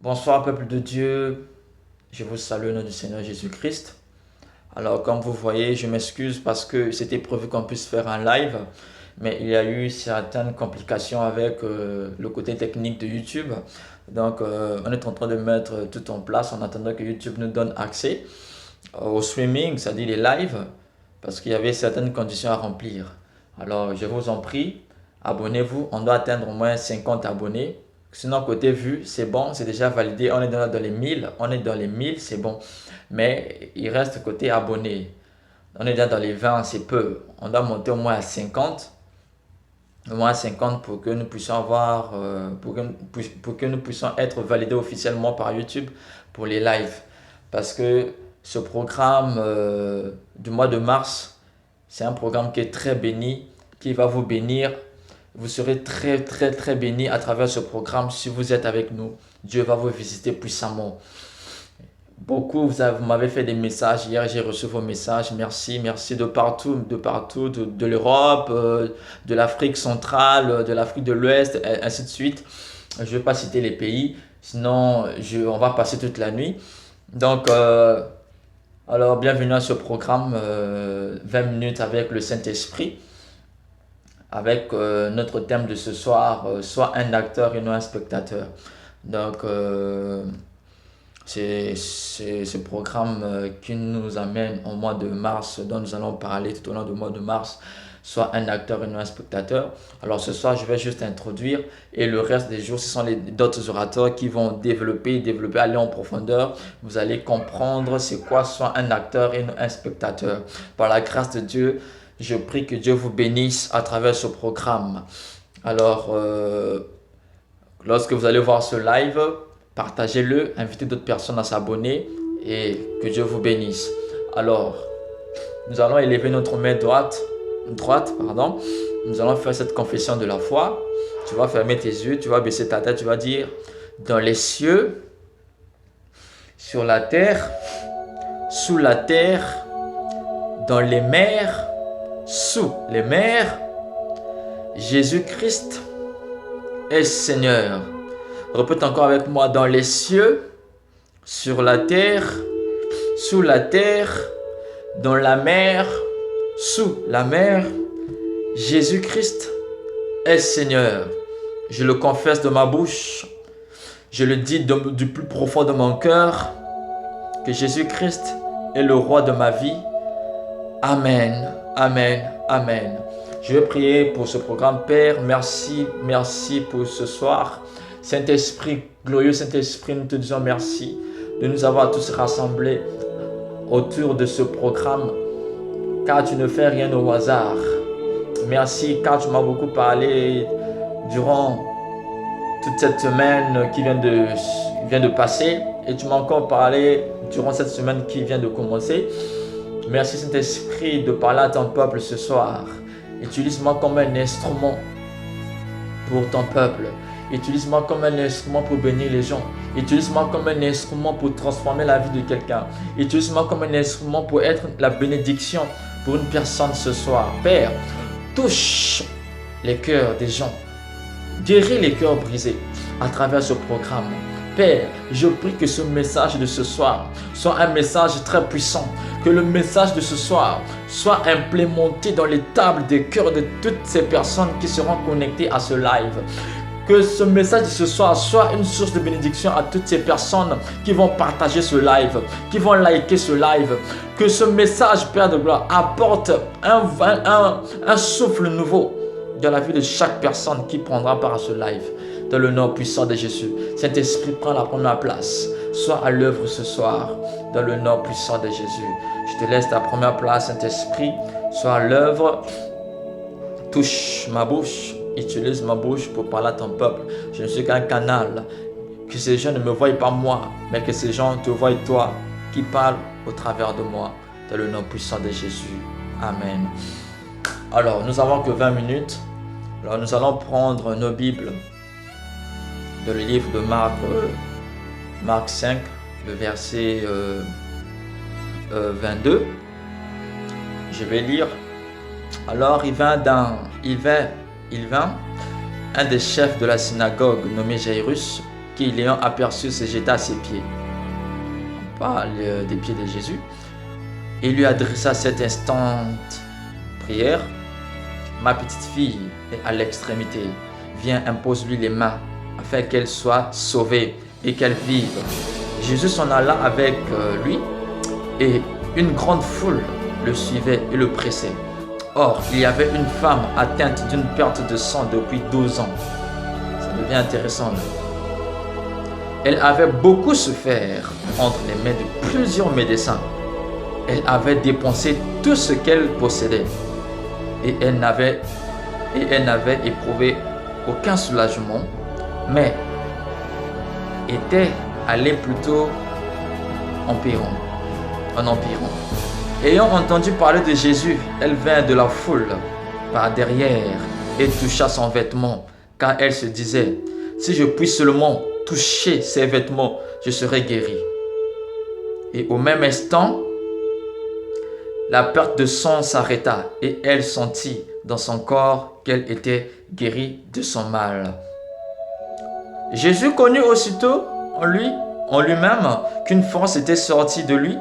Bonsoir peuple de Dieu, je vous salue au nom du Seigneur Jésus-Christ. Alors comme vous voyez, je m'excuse parce que c'était prévu qu'on puisse faire un live, mais il y a eu certaines complications avec le côté technique de YouTube. Donc on est en train de mettre tout en place en attendant que YouTube nous donne accès au streaming, c'est-à-dire les lives, parce qu'il y avait certaines conditions à remplir. Alors je vous en prie, abonnez-vous, on doit atteindre au moins 50 abonnés. Sinon, côté vue, c'est bon, c'est déjà validé. On est dans les 1000, on est dans les 1000, c'est bon. Mais il reste côté abonnés. On est déjà dans les 20, c'est peu. On doit monter au moins à 50. Au moins à 50 pour que nous puissions avoir, pour que nous puissions être validés officiellement par YouTube pour les lives. Parce que ce programme du mois de mars, c'est un programme qui est très béni, qui va vous bénir. Vous serez très béni à travers ce programme si vous êtes avec nous. Dieu va vous visiter puissamment. Beaucoup, vous m'avez fait des messages. Hier, j'ai reçu vos messages. Merci, merci de l'Europe, de l'Afrique centrale, de l'Afrique de l'Ouest, et ainsi de suite. Je ne vais pas citer les pays, sinon on va passer toute la nuit. Donc, alors, bienvenue à ce programme 20 minutes avec le Saint-Esprit, avec notre thème de ce soir, soit un acteur et non un spectateur. Donc, c'est ce programme qui nous amène au mois de mars, dont nous allons parler tout au long du mois de mars, soit un acteur et non un spectateur. Alors ce soir, je vais juste introduire et le reste des jours, ce sont d'autres orateurs qui vont développer, aller en profondeur. Vous allez comprendre c'est quoi soit un acteur et non un spectateur. Par la grâce de Dieu, je prie que Dieu vous bénisse à travers ce programme. Alors, lorsque vous allez voir ce live, partagez-le, invitez d'autres personnes à s'abonner et que Dieu vous bénisse. Alors, nous allons élever notre main droite. Nous allons faire cette confession de la foi. Tu vas fermer tes yeux, tu vas baisser ta tête, tu vas dire dans les cieux, sur la terre, sous la terre, dans les mers, sous les mers, Jésus-Christ est Seigneur. Répète encore avec moi, dans les cieux, sur la terre, sous la terre, dans la mer, sous la mer, Jésus-Christ est Seigneur. Je le confesse de ma bouche, je le dis du plus profond de mon cœur, que Jésus-Christ est le roi de ma vie. Amen, amen, amen. Je vais prier pour ce programme. Père, merci pour ce soir. Saint-Esprit, glorieux Saint-Esprit, nous te disons merci de nous avoir tous rassemblés autour de ce programme, car tu ne fais rien au hasard. Merci car tu m'as beaucoup parlé durant toute cette semaine qui vient de passer, et tu m'as encore parlé durant cette semaine qui vient de commencer. Merci Saint-Esprit de parler à ton peuple ce soir. Utilise-moi comme un instrument pour ton peuple. Utilise-moi comme un instrument pour bénir les gens. Utilise-moi comme un instrument pour transformer la vie de quelqu'un. Utilise-moi comme un instrument pour être la bénédiction pour une personne ce soir. Père, touche les cœurs des gens. Guéris les cœurs brisés à travers ce programme. Père, je prie que ce message de ce soir soit un message très puissant. Que le message de ce soir soit implémenté dans les tables des cœurs de toutes ces personnes qui seront connectées à ce live. Que ce message de ce soir soit une source de bénédiction à toutes ces personnes qui vont partager ce live, qui vont liker ce live. Que ce message, Père de gloire, apporte un souffle nouveau dans la vie de chaque personne qui prendra part à ce live. Dans le nom puissant de Jésus, Saint-Esprit, prend la première place. Sois à l'œuvre ce soir, dans le nom puissant de Jésus. Je te laisse ta première place, Saint-Esprit. Sois à l'œuvre. Touche ma bouche. Utilise ma bouche pour parler à ton peuple. Je ne suis qu'un canal. Que ces gens ne me voient pas moi, mais que ces gens te voient toi, qui parlent au travers de moi. Dans le nom puissant de Jésus. Amen. Alors, nous n'avons que 20 minutes. Alors, nous allons prendre nos Bibles dans le livre de Marc 5, le verset 22. Je vais lire. Alors il vint un des chefs de la synagogue nommé Jairus, qui, l'ayant aperçu, se jeta à ses pieds. On parle des pieds de Jésus. Et lui adressa cette instante prière. Ma petite fille est à l'extrémité. Viens, impose-lui les mains afin qu'elle soit sauvée et qu'elle vive. Jésus s'en alla avec lui et une grande foule le suivait et le pressait. Or, il y avait une femme atteinte d'une perte de sang depuis 12 ans. Ça devient intéressant là. Elle avait beaucoup souffert entre les mains de plusieurs médecins. Elle avait dépensé tout ce qu'elle possédait et elle n'avait éprouvé aucun soulagement, mais était allée plutôt en empirant. Ayant entendu parler de Jésus, elle vint de la foule par derrière et toucha son vêtement, car elle se disait, si je puis seulement toucher ses vêtements, je serai guérie. Et au même instant, la perte de sang s'arrêta et elle sentit dans son corps qu'elle était guérie de son mal. Jésus connut aussitôt en lui-même qu'une force était sortie de lui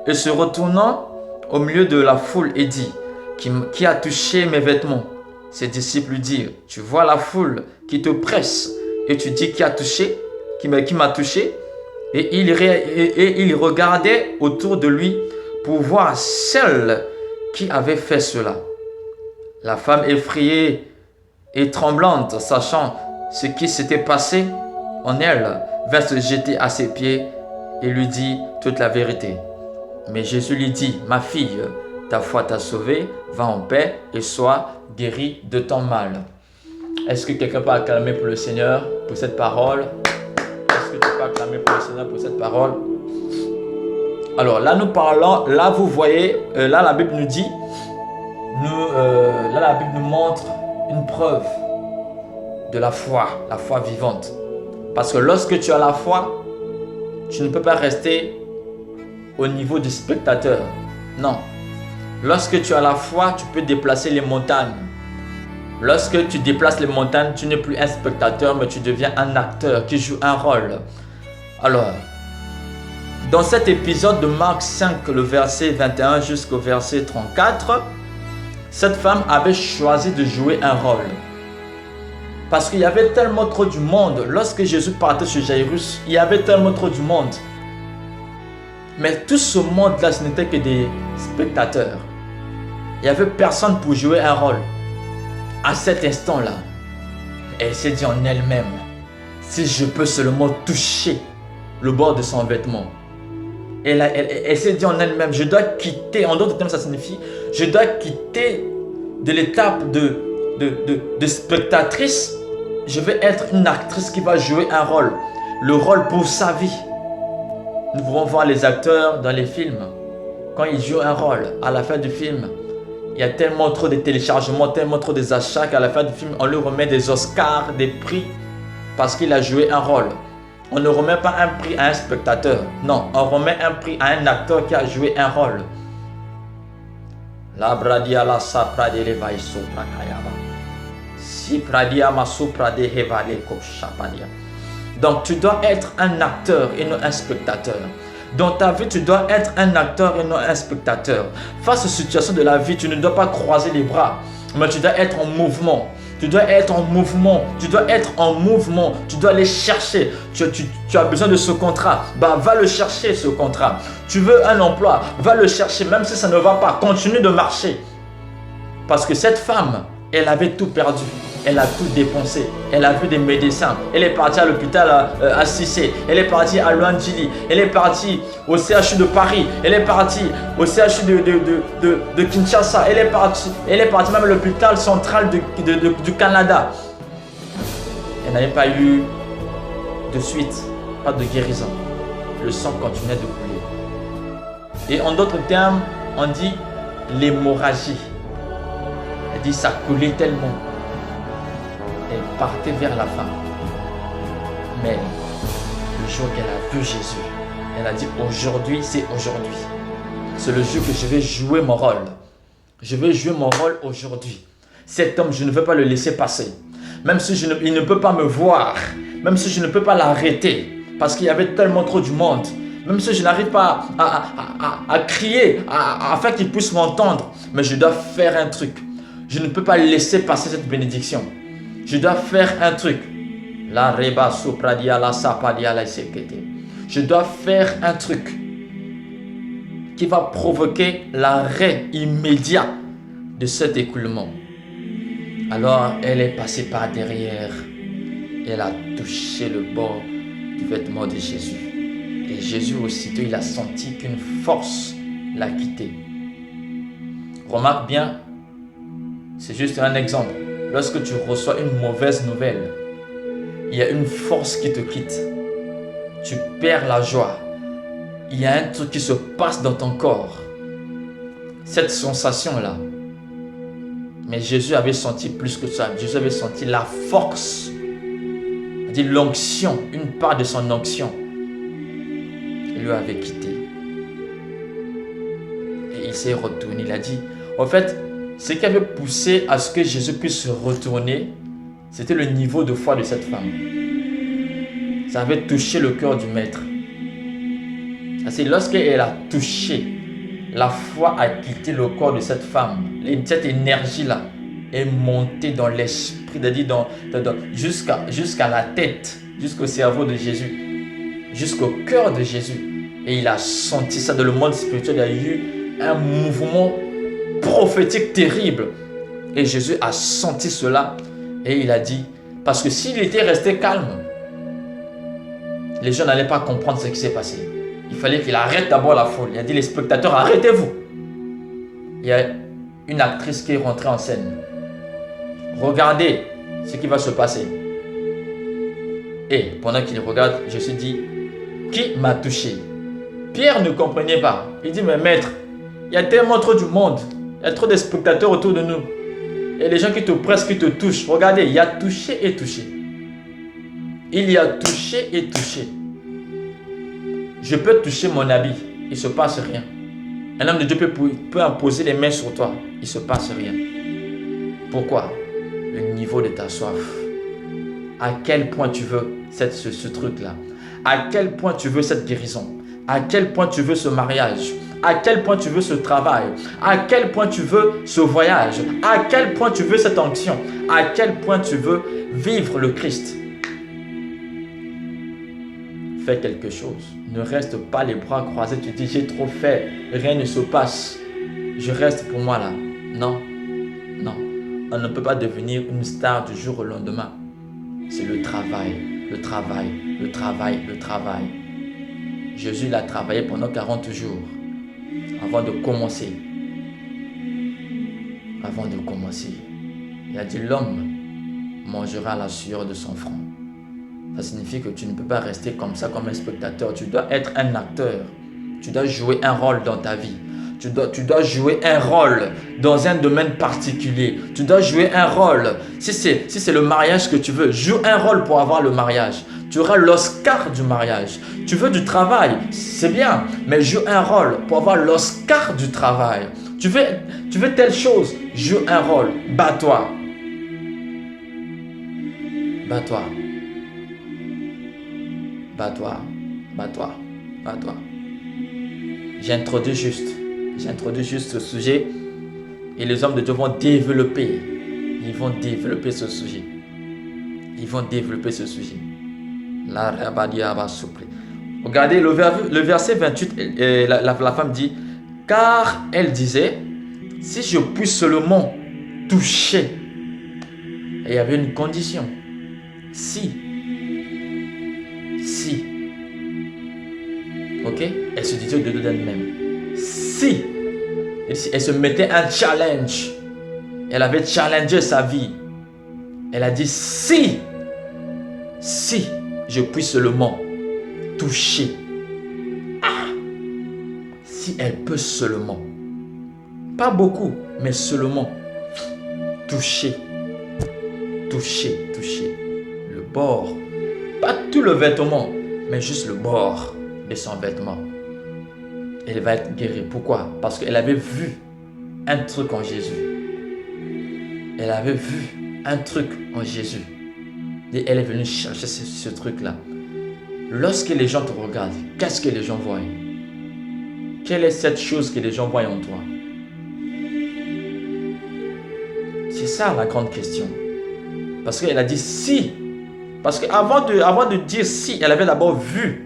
et se retournant au milieu de la foule et dit, qui a touché mes vêtements? Ses disciples lui dirent, tu vois la foule qui te presse et tu dis qui m'a touché? Et il regardait autour de lui pour voir celle qui avait fait cela. La femme effrayée et tremblante, sachant ce qui s'était passé en elle, vint se jeter à ses pieds et lui dit toute la vérité. Mais Jésus lui dit, ma fille, ta foi t'a sauvée, va en paix et sois guérie de ton mal. Est-ce que quelqu'un peut acclamer pour le Seigneur pour cette parole? Est-ce que tu peux acclamer pour le Seigneur pour cette parole? Alors là nous parlons, là vous voyez, là la Bible nous dit, là la Bible nous montre une preuve de la foi vivante. Parce que lorsque tu as la foi, tu ne peux pas rester au niveau du spectateur. Non. Lorsque tu as la foi, tu peux déplacer les montagnes. Lorsque tu déplaces les montagnes, tu n'es plus un spectateur, mais tu deviens un acteur qui joue un rôle. Alors, dans cet épisode de Marc 5, le verset 21 jusqu'au verset 34, cette femme avait choisi de jouer un rôle. Parce qu'il y avait tellement trop du monde. Lorsque Jésus partait sur Jairus, il y avait tellement trop du monde. Mais tout ce monde-là, ce n'était que des spectateurs. Il n'y avait personne pour jouer un rôle. À cet instant-là, elle s'est dit en elle-même, si je peux seulement toucher le bord de son vêtement. Elle s'est dit en elle-même, je dois quitter, en d'autres termes ça signifie, je dois quitter de l'étape de spectatrice, je vais être une actrice qui va jouer un rôle, le rôle pour sa vie. Nous pouvons voir les acteurs dans les films, quand ils jouent un rôle, à la fin du film, il y a tellement trop de téléchargements, tellement trop des achats qu'à la fin du film, on lui remet des Oscars, des prix, parce qu'il a joué un rôle. On ne remet pas un prix à un spectateur, non, on remet un prix à un acteur qui a joué un rôle. La bradia la sapra de levai sopra kayaba. Si pradia ma sopra de hevale ko shapadia. Donc tu dois être un acteur et non un spectateur. Dans ta vie, tu dois être un acteur et non un spectateur. Face aux situations de la vie, tu ne dois pas croiser les bras, mais tu dois être en mouvement. Tu dois être en mouvement. Tu dois être en mouvement. Tu dois aller chercher. Tu as besoin de ce contrat. Bah, va le chercher, ce contrat. Tu veux un emploi, va le chercher. Même si ça ne va pas, continue de marcher. Parce que cette femme, elle avait tout perdu. Elle a tout dépensé. Elle a vu des médecins. Elle est partie à l'hôpital à Cissé. Elle est partie à Luandjili. Elle est partie au CHU de Paris. Elle est partie au CHU de Kinshasa. Elle est partie même à l'hôpital central du Canada. Elle n'avait pas eu de suite, pas de guérison. Le sang continuait de couler. Et en d'autres termes, on dit l'hémorragie. Elle dit ça coulait tellement. Elle partait vers la fin. Mais le jour qu'elle a vu Jésus, elle a dit aujourd'hui, c'est aujourd'hui. C'est le jour que je vais jouer mon rôle. Je vais jouer mon rôle aujourd'hui. Cet homme, je ne veux pas le laisser passer. Même si il ne peut pas me voir, même si je ne peux pas l'arrêter, parce qu'il y avait tellement trop du monde, même si je n'arrive pas à crier, afin qu'il puisse m'entendre, mais je dois faire un truc. Je ne peux pas laisser passer cette bénédiction. Je dois faire un truc. La reba sopradia la sapadia la sekete. Je dois faire un truc qui va provoquer l'arrêt immédiat de cet écoulement. Alors elle est passée par derrière et elle a touché le bord du vêtement de Jésus. Et Jésus aussitôt il a senti qu'une force l'a quitté. Remarque bien, c'est juste un exemple. Lorsque tu reçois une mauvaise nouvelle, il y a une force qui te quitte. Tu perds la joie. Il y a un truc qui se passe dans ton corps. Cette sensation-là. Mais Jésus avait senti plus que ça. Jésus avait senti la force. C'est-à-dire l'onction, une part de son onction. Il lui avait quitté. Et il s'est retourné. Il a dit, en fait, ce qui avait poussé à ce que Jésus puisse se retourner, c'était le niveau de foi de cette femme. Ça avait touché le cœur du maître. C'est lorsqu'elle a touché, la foi a quitté le corps de cette femme. Cette énergie-là est montée dans l'esprit, c'est-à-dire jusqu'à la tête, jusqu'au cerveau de Jésus, jusqu'au cœur de Jésus. Et il a senti ça dans le monde spirituel. Il y a eu un mouvement prophétique terrible. Et Jésus a senti cela et il a dit, parce que s'il était resté calme, les gens n'allaient pas comprendre ce qui s'est passé. Il fallait qu'il arrête d'abord la foule. Il a dit, les spectateurs, arrêtez-vous. Il y a une actrice qui est rentrée en scène. Regardez ce qui va se passer. Et pendant qu'il regarde, Jésus dit, qui m'a touché? Pierre ne comprenait pas. Il dit, mais maître, il y a tellement trop du monde. Il y a trop de spectateurs autour de nous. Il y a des gens qui te pressent, qui te touchent. Regardez, il y a touché et touché. Il y a touché et touché. Je peux toucher mon habit, il ne se passe rien. Un homme de Dieu peut imposer les mains sur toi, il ne se passe rien. Pourquoi? Le niveau de ta soif. À quel point tu veux ce truc-là? À quel point tu veux cette guérison? À quel point tu veux ce mariage? À quel point tu veux ce travail? À quel point tu veux ce voyage? À quel point tu veux cette onction? À quel point tu veux vivre le Christ? Fais quelque chose. Ne reste pas les bras croisés. Tu dis, j'ai trop fait. Rien ne se passe. Je reste pour moi là. Non. Non. On ne peut pas devenir une star du jour au lendemain. C'est le travail. Le travail. Le travail. Le travail. Jésus l'a travaillé pendant 40 jours. Avant de commencer. Avant de commencer. Il a dit, l'homme mangera la sueur de son front. Ça signifie que tu ne peux pas rester comme ça, comme un spectateur. Tu dois être un acteur. Tu dois jouer un rôle dans ta vie. Tu dois jouer un rôle dans un domaine particulier. Tu dois jouer un rôle. Si c'est le mariage que tu veux, joue un rôle pour avoir le mariage. Tu auras l'Oscar du mariage. Tu veux du travail, c'est bien, mais joue un rôle pour avoir l'Oscar du travail. Tu veux telle chose, joue un rôle. Bats-toi. Bats-toi. Bats-toi, bats-toi, bats-toi. J'introduis juste ce sujet et les hommes de Dieu vont développer. Ils vont développer ce sujet. Ils vont développer ce sujet. La rabadia va souffler. Regardez le verset 28, la femme dit, car elle disait, si je puis seulement toucher. Et il y avait une condition. Si. Ok? Elle se disait au-dedans d'elle-même. Si. Elle se mettait un challenge. Elle avait challengé sa vie. Elle a dit si je puis seulement toucher. Si elle peut seulement. Pas beaucoup, mais seulement toucher. Le bord. Pas tout le vêtement, mais juste le bord de son vêtement. Elle va être guérie. Pourquoi? Parce qu'elle avait vu un truc en Jésus. Elle avait vu un truc en Jésus. Et elle est venue chercher ce truc-là. Lorsque les gens te regardent, qu'est-ce que les gens voient? Quelle est cette chose que les gens voient en toi? C'est ça la grande question. Parce qu'elle a dit si. Parce qu'avant de dire si, elle avait d'abord vu.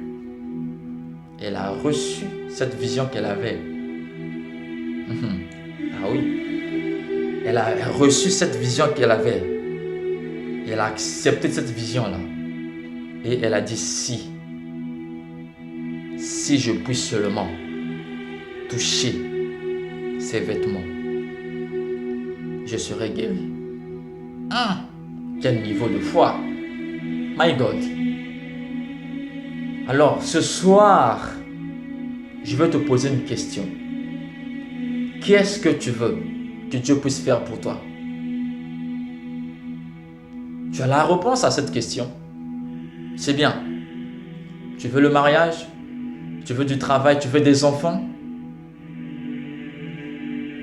Elle a reçu cette vision qu'elle avait. Ah oui. Elle a reçu cette vision qu'elle avait. Elle a accepté cette vision-là. Et elle a dit si. Si je puis seulement toucher ses vêtements, je serai guéri. Quel niveau de foi! My God! Alors, ce soir, je vais te poser une question. Qu'est-ce que tu veux que Dieu puisse faire pour toi? Tu as la réponse à cette question. C'est bien. Tu veux le mariage? Tu veux du travail? Tu veux des enfants?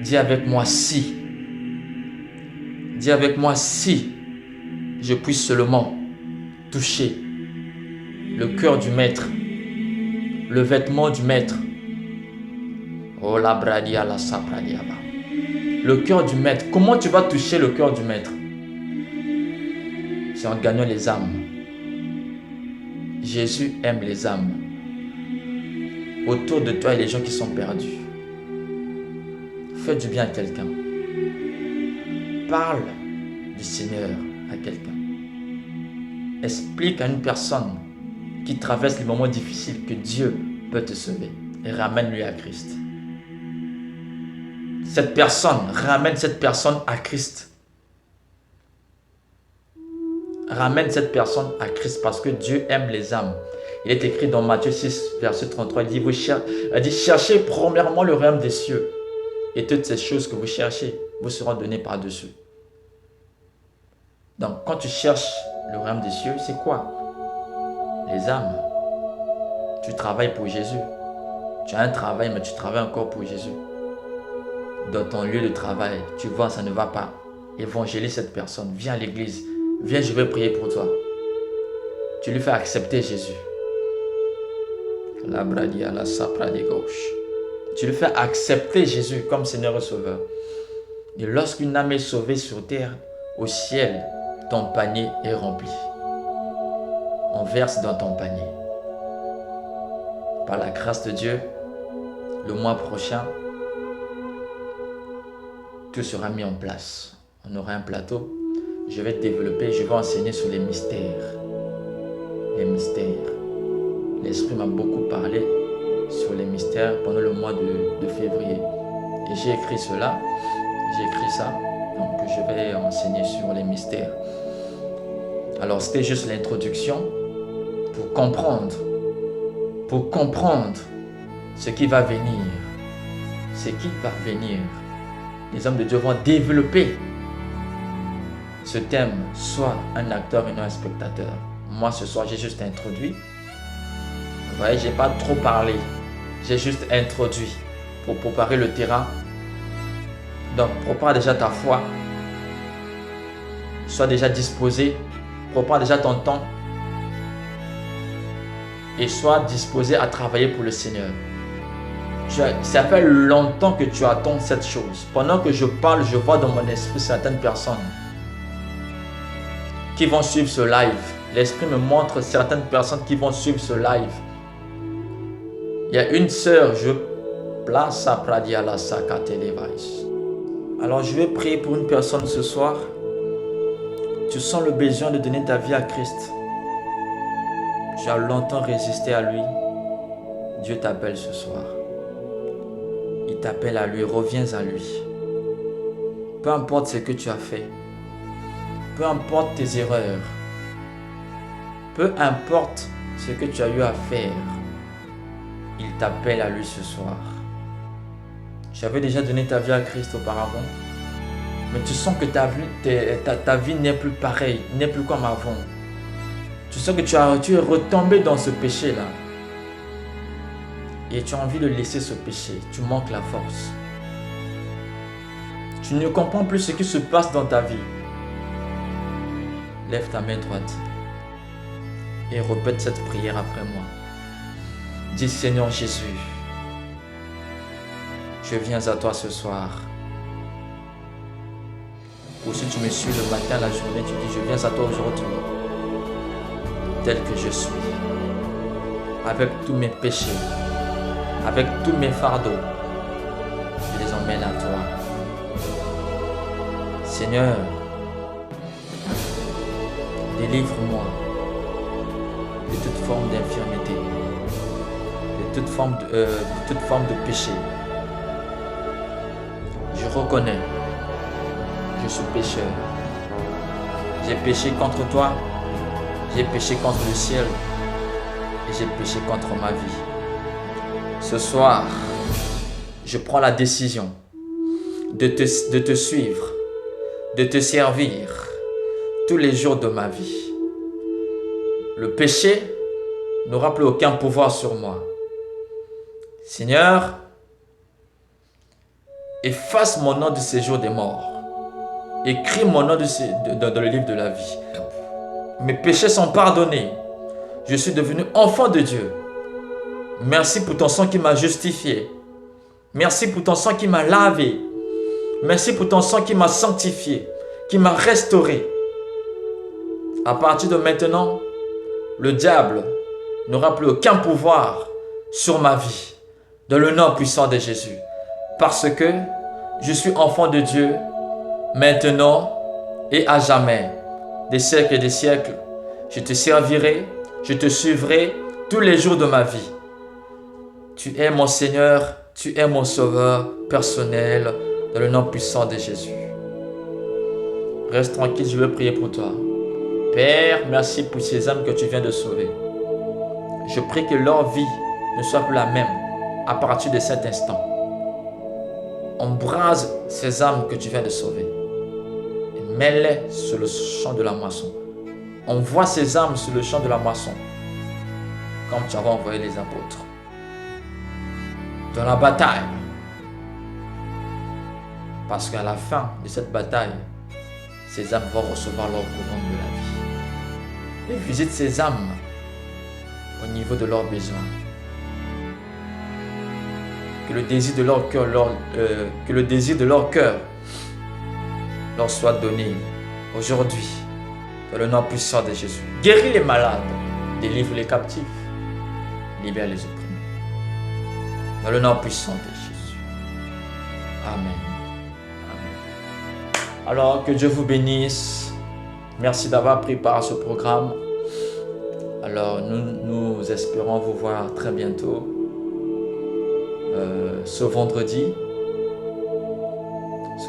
Dis avec moi si. Dis avec moi si je puisse seulement toucher le cœur du maître, le vêtement du maître. Oh la bradia la sapradiaba. Le cœur du maître. Comment tu vas toucher le cœur du maître? C'est en gagnant les âmes. Jésus aime les âmes. Autour de toi, il y a les gens qui sont perdus. Fais du bien à quelqu'un. Parle du Seigneur à quelqu'un. Explique à une personne qui traverse les moments difficiles que Dieu peut te sauver et ramène-lui à Christ. Cette personne, ramène cette personne à Christ. Ramène cette personne à Christ parce que Dieu aime les âmes. Il est écrit dans Matthieu 6, verset 33, il dit, cherchez premièrement le royaume des cieux et toutes ces choses que vous cherchez vous seront données par-dessus. Donc, quand tu cherches le royaume des cieux, c'est quoi? Les âmes. Tu travailles pour Jésus. Tu as un travail, mais tu travailles encore pour Jésus. Dans ton lieu de travail, tu vois, ça ne va pas. Évangélise cette personne. Viens à l'église. Viens, je vais prier pour toi. Tu lui fais accepter Jésus. La bradia, la sapra de gauche. Tu lui fais accepter Jésus comme Seigneur et Sauveur. Et lorsqu'une âme est sauvée sur terre, au ciel, ton panier est rempli. On verse dans ton panier. Par la grâce de Dieu, le mois prochain, tout sera mis en place. On aura un plateau. Je vais développer, je vais enseigner sur les mystères. Les mystères. L'Esprit m'a beaucoup parlé sur les mystères pendant le mois de février. Et j'ai écrit cela. J'ai écrit ça. Donc je vais enseigner sur les mystères. Alors c'était juste l'introduction pour comprendre ce qui va venir. Ce qui va venir. Les hommes de Dieu vont développer ce thème, soit un acteur et non un spectateur. Moi ce soir j'ai juste introduit. Vous voyez, j'ai pas trop parlé. J'ai juste introduit pour préparer le terrain. Donc prépare déjà ta foi. Sois déjà disposé. Prépare déjà ton temps. Et sois disposé à travailler pour le Seigneur. Ça fait longtemps que tu attends cette chose. Pendant que je parle, je vois dans mon esprit certaines personnes qui vont suivre ce live. L'Esprit me montre certaines personnes qui vont suivre ce live. Il y a une sœur, je place à Pradia la Sakate Device. Alors je vais prier pour une personne ce soir. Tu sens le besoin de donner ta vie à Christ. Tu as longtemps résisté à lui. Dieu t'appelle ce soir. Il t'appelle à lui, reviens à lui. Peu importe ce que tu as fait. Peu importe tes erreurs. Peu importe ce que tu as eu à faire. Il t'appelle à lui ce soir. Tu avais déjà donné ta vie à Christ auparavant. Mais tu sens que ta vie n'est plus pareille, n'est plus comme avant. Tu sens que tu es retombé dans ce péché-là. Et tu as envie de laisser ce péché. Tu manques la force. Tu ne comprends plus ce qui se passe dans ta vie. Lève ta main droite. et répète cette prière après moi. Dis Seigneur Jésus, je viens à toi ce soir. Ou si tu me suis le matin, la journée, tu dis je viens à toi aujourd'hui, tel que je suis, avec tous mes péchés, avec tous mes fardeaux, je les emmène à toi. Seigneur, délivre-moi de toute forme d'infirmité, de toute forme de péché. Je reconnais, je suis pécheur. J'ai péché contre toi, j'ai péché contre le ciel et j'ai péché contre ma vie. Ce soir, je prends la décision de te suivre, de te servir tous les jours de ma vie. Le péché n'aura plus aucun pouvoir sur moi. Seigneur, efface mon nom de séjour des morts. Écris mon nom dans le livre de la vie. Mes péchés sont pardonnés. Je suis devenu enfant de Dieu. Merci pour ton sang qui m'a justifié. Merci pour ton sang qui m'a lavé. Merci pour ton sang qui m'a sanctifié, qui m'a restauré. À partir de maintenant, le diable n'aura plus aucun pouvoir sur ma vie, dans le nom puissant de Jésus. Parce que je suis enfant de Dieu, maintenant et à jamais, des siècles et des siècles. Je te servirai, je te suivrai tous les jours de ma vie. Tu es mon Seigneur, tu es mon Sauveur personnel, dans le nom puissant de Jésus. Reste tranquille, je veux prier pour toi. Père, merci pour ces âmes que tu viens de sauver. Je prie que leur vie ne soit plus la même à partir de cet instant. Embrase ces âmes que tu viens de sauver et mets-les sur le champ de la moisson. Envoie ces âmes sur le champ de la moisson comme tu avais envoyé les apôtres. Dans la bataille, parce qu'à la fin de cette bataille, ces âmes vont recevoir leur couronne de la vie. Et visite ces âmes au niveau de leurs besoins. Que le désir de leur cœur, leur soit donné aujourd'hui, dans le nom puissant de Jésus. Guéris les malades, délivre les captifs, libère les opprimés. Dans le nom puissant de Jésus. Amen. Alors, que Dieu vous bénisse. Merci d'avoir pris part à ce programme. Alors, nous espérons vous voir très bientôt. Ce vendredi,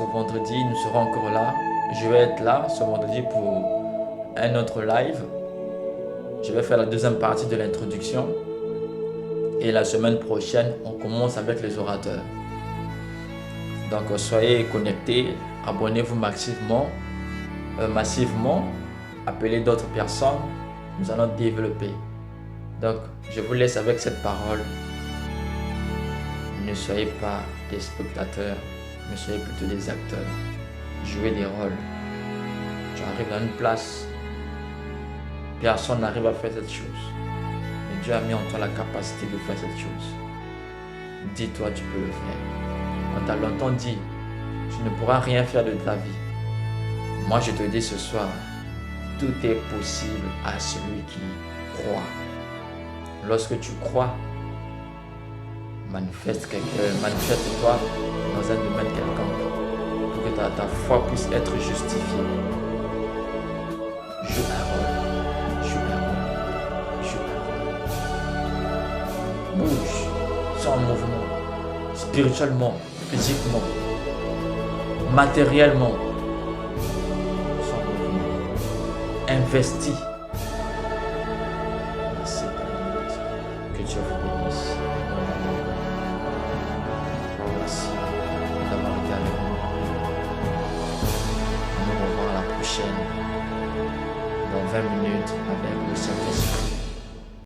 nous serons encore là. Je vais être là ce vendredi pour un autre live. Je vais faire la deuxième partie de l'introduction. Et la semaine prochaine, on commence avec les orateurs. Donc, soyez connectés. Abonnez-vous massivement, appelez d'autres personnes, nous allons développer. Donc, je vous laisse avec cette parole. Ne soyez pas des spectateurs, mais soyez plutôt des acteurs. Jouez des rôles. Tu arrives dans une place, personne n'arrive à faire cette chose. Mais Dieu a mis en toi la capacité de faire cette chose. Dis-toi, tu peux le faire. On t'a longtemps dit, tu ne pourras rien faire de ta vie. Moi, je te dis ce soir, tout est possible à celui qui croit. Lorsque tu crois, manifeste-toi dans un domaine quelconque pour que ta foi puisse être justifiée. Joue un rôle. Bouge, sois en mouvement, spirituellement, physiquement, matériellement. Investis. Merci. Que Dieu vous bénisse. Merci d'avoir été avec nous. Nous revoilà la prochaine dans 20 minutes avec le Saint-Esprit.